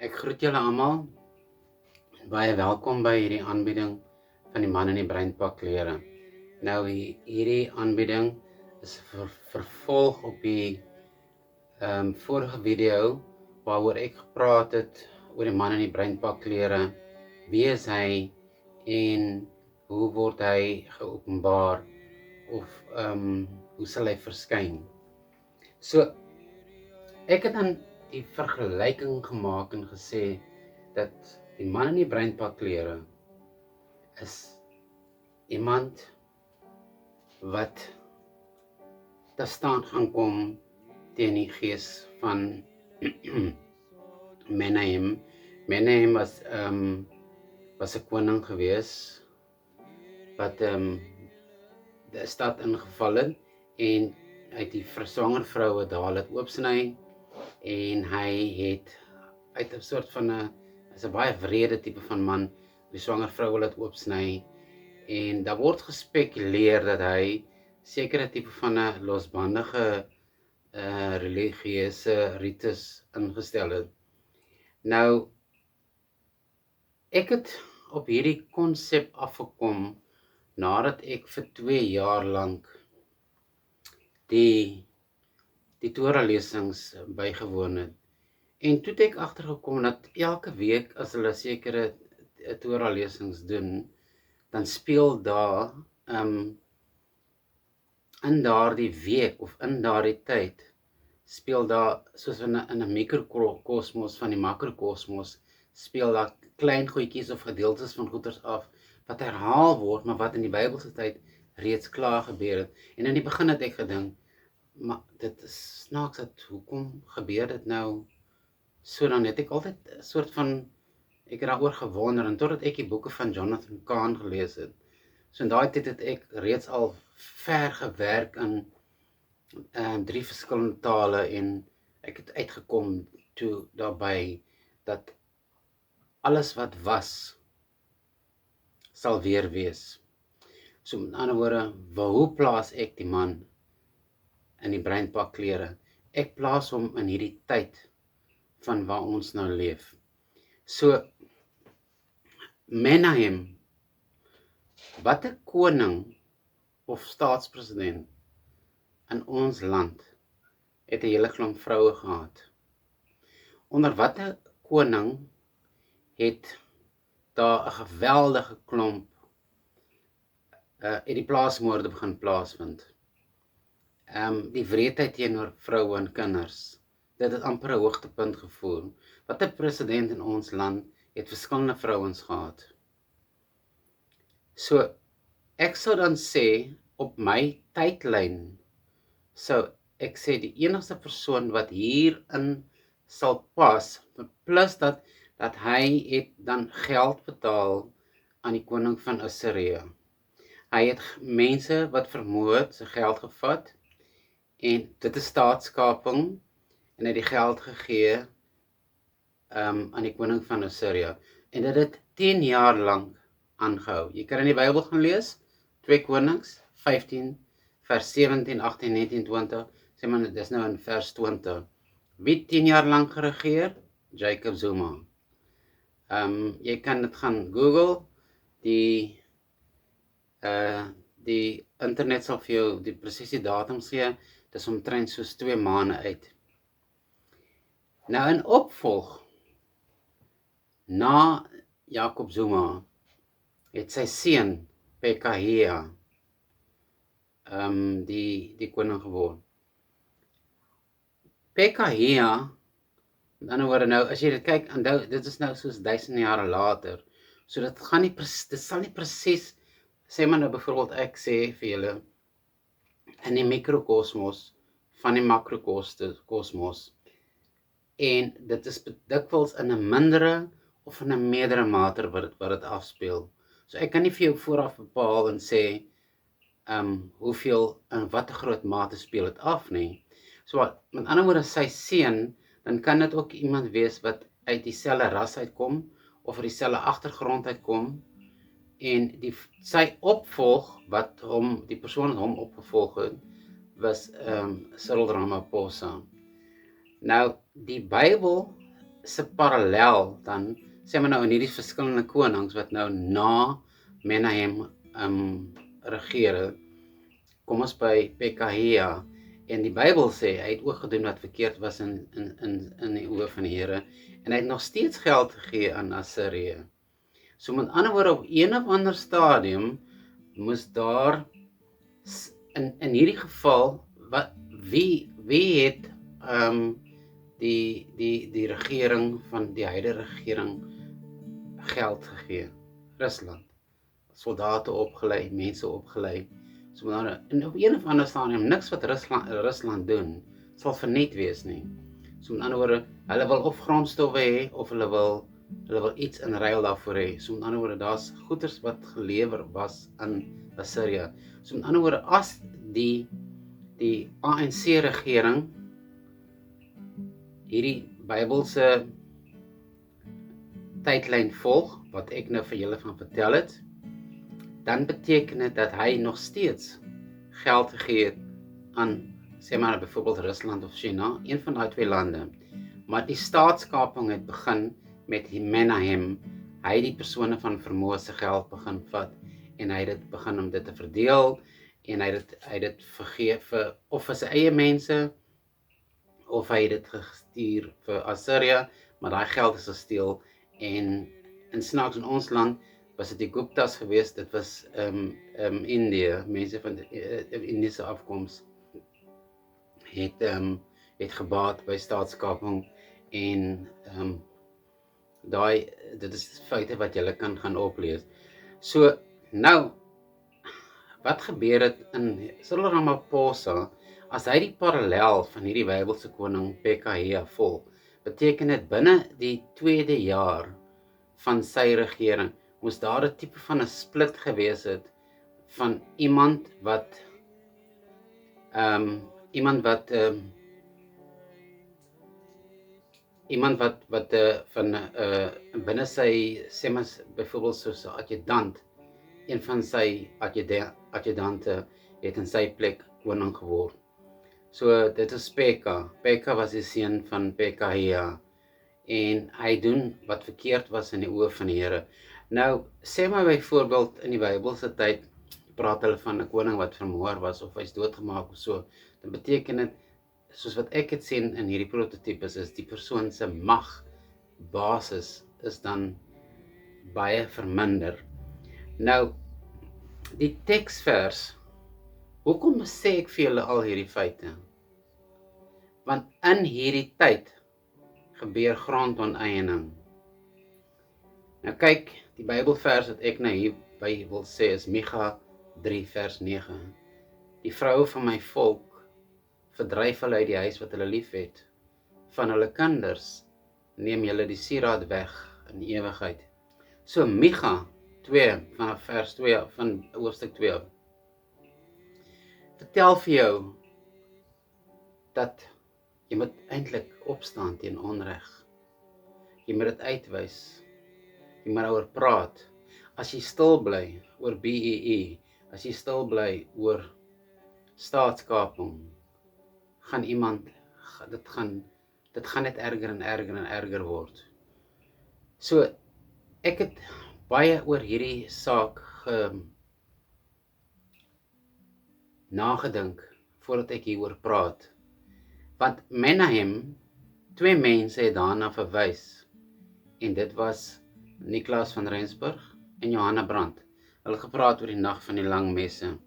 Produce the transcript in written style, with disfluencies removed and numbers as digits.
Ek groet julle almal. Baie welkom by hierdie aanbieding van die man in die breinpak klere. Nou hierdie aanbieding is 'n vervolg op die vorige video waaroor ek gepraat het oor die man in die breinpak klere. Wie is hy en hoe word hy geopenbaar of hoe sal hy verskyn? So ek het dan die vergelyking gemaak en gesê dat die man in die breinpak klere is iemand wat te staan gaan kom teen die gees van Menahem. Menahem was 'n koning gewees wat die stad ingeval het en uit die swanger vroue daar laat oopsny en hy het uit 'n soort van 'n baie wrede tipe van man die swanger vroue laat oopsny en daar word gespekuleer dat hy sekere tipe van 'n losbandige religieuse rites ingestel het. Nou ek het op hierdie konsep afgekom nadat ek vir 2 jaar lank die Torah lesings bygewoon het. En toe het ek agtergekom dat elke week as hulle sekere Torah lesings doen, dan speel daar in daardie week of in daardie tyd speel daar soos in 'n mikrokosmos van die makrokosmos speel daar klein goedjies of gedeeltes van goeters af wat herhaal word, maar wat in die Bybelse tyd reeds klaar gebeur het. En in die begin het ek gedink, maar dit is snaaks dat hoekom gebeur dit nou? So dan het ek altyd 'n soort van ek het daaroor gewonder en totdat ek die boeke van Jonathan Cahn gelees het. So in daai tyd het ek reeds al ver gewerk in 3 verskillende tale en ek het uitgekom toe daarby dat alles wat was sal weer wees. So met ander woorde, hoe plaas ek die man in die breinpak klere? Ek plaas hom in hierdie tyd van waar ons nou leef. So Menahem, watter koning of staatspresident in ons land het 'n hele klomp vroue gehad? Onder watter koning het daar 'n geweldige klomp die plaasmoorde begin plaasvind? Die wreedheid teenoor vroue en kinders, dit het amper 'n hoogtepunt gevoer. Watter president in ons land het verskillende vrouens gehad? So ek sou dan sê op my tydlyn sou ek sê die enigste persoon wat hierin sal pas, plus dat hy het dan geld betaal aan die koning van Assirië. Hy het mense wat vermoord se geld gevat en dit is staatskaping en hy het die geld gegee aan die koning van Assirië en dit het 10 jaar lank aangehou. Jy kan in die Bybel gaan lees, 2 Konings 15 vers 17, 18, 19, 20, sê maar dis nou in vers 20. Wie 10 jaar lank geregeer? Jacob Zuma. Jy kan dit gaan Google, die internet sal vir jou die presiese datums gee, dis omtrent soos 2 maande uit. Nou in opvolg, na Jacob Zuma, het sy seun, Pekahia, die koning geword. Pekahia, met ander woorde nou, as jy dit kyk, dit is nou soos 1000 jare later, so dit sal nie presies, sê maar nou byvoorbeeld ek sê vir julle, in die mikrokosmos van die makrokosmos, en dit is dikwels in 'n mindere of in 'n meerdere mate wat dit afspeel. So ek kan nie vir jou vooraf bepaal en sê hoeveel en wat 'n groot mate speel dit af nie. So met ander woorde sy seun, dan kan dit ook iemand wees wat uit dieselfde ras uitkom of uit dieselfde agtergrond uitkom en sy opvolg wat die persoon wat hom opgevolg het was Cyril Ramaphosa. Nou die Bybel se parallel dan, sê maar nou in hierdie verskillende konings wat nou na Menahem regeer. Kom ons by Pekahia, en die Bybel sê hy het ook gedoen wat verkeerd was in die oë van die Here, en hy het nog steeds geld gegee aan Assirië. So met ander woorde, op een of ander stadium moes daar in hierdie geval wie het die regering van die huidige regering geld gegee? Rusland. Soldate opgelei, mense opgelei. So en op een of ander stadium niks wat Rusland doen sal verniet wees nie. So met ander woorde, hulle wil of grondstowwe hê of hulle wil iets in ruil daarvoor hê. So met ander woorde, daar's goederes wat gelewer was aan Assirië. So met ander woorde, as die ANC regering hierdie Bybelse tydlyn volg, wat ek nou vir julle van vertel het, dan beteken dit dat hy nog steeds geld gegee het aan, sê maar byvoorbeeld Rusland of China, een van daai twee lande. Maar die staatskaping het begin met Menahem. Hy het die persone van vermoë se geld begin vat, en hy het dit begin om dit te verdeel, en hy het dit vergee vir sy eie mense, of hy het dit gestuur vir Assirië, maar daai geld is gesteel, en snaaks in ons land was dit die Guptas geweest, dit was Indië, mense van Indiese afkoms het gebaat by staatskaping, en dit is feite wat julle kan gaan oplees. So, nou, wat gebeur het in Cyril Ramaphosa, as hy die parallel van hierdie Bybelse koning Pekahia volg, beteken dit binne die 2de jaar van sy regering, moes daar 'n tipe van 'n split gewees het van iemand wat binne sy, sê maar byvoorbeeld soos 'n adjudant, een van sy adjudante het in sy plek koning geword. So dit is Pekah. Pekah was die seun van Pekahia, en hy doen wat verkeerd was in die oë van die Here. Nou, sê maar byvoorbeeld in die Bybelse tyd, praat hulle van 'n koning wat vermoor was, of hy's doodgemaak of so, dan beteken dit, soos wat ek het sien in hierdie prototipes, is die persoon se magbasis is dan baie verminder. Nou, die teksvers, hoekom sê ek vir julle al hierdie feite? Want in hierdie tyd gebeur grondonteeneming. Nou kyk, die Bybelvers wat ek nou hierby wil sê is Micha 3 vers 9. Die vroue van my volk verdryf hulle uit die huis wat hulle lief het. Van hulle kinders neem julle die sieraad weg in ewigheid. So Micha 2 vanaf vers 2 van hoofstuk 2 vertel vir jou dat jy moet eintlik opstaan teen onreg. Jy moet dit uitwys. Jy moet daaroor praat. As jy stil bly oor BEE, as jy stil bly oor staatskaping, gaan dit gaan net erger en erger en erger word. So, ek het baie oor hierdie saak nagedink voordat ek hieroor praat. Want Menahem, 2 mense het daarna verwys, en dit was Nicolaas van Rensburg en Johanna Brandt. Hulle gepraat oor die nag van die lang messe.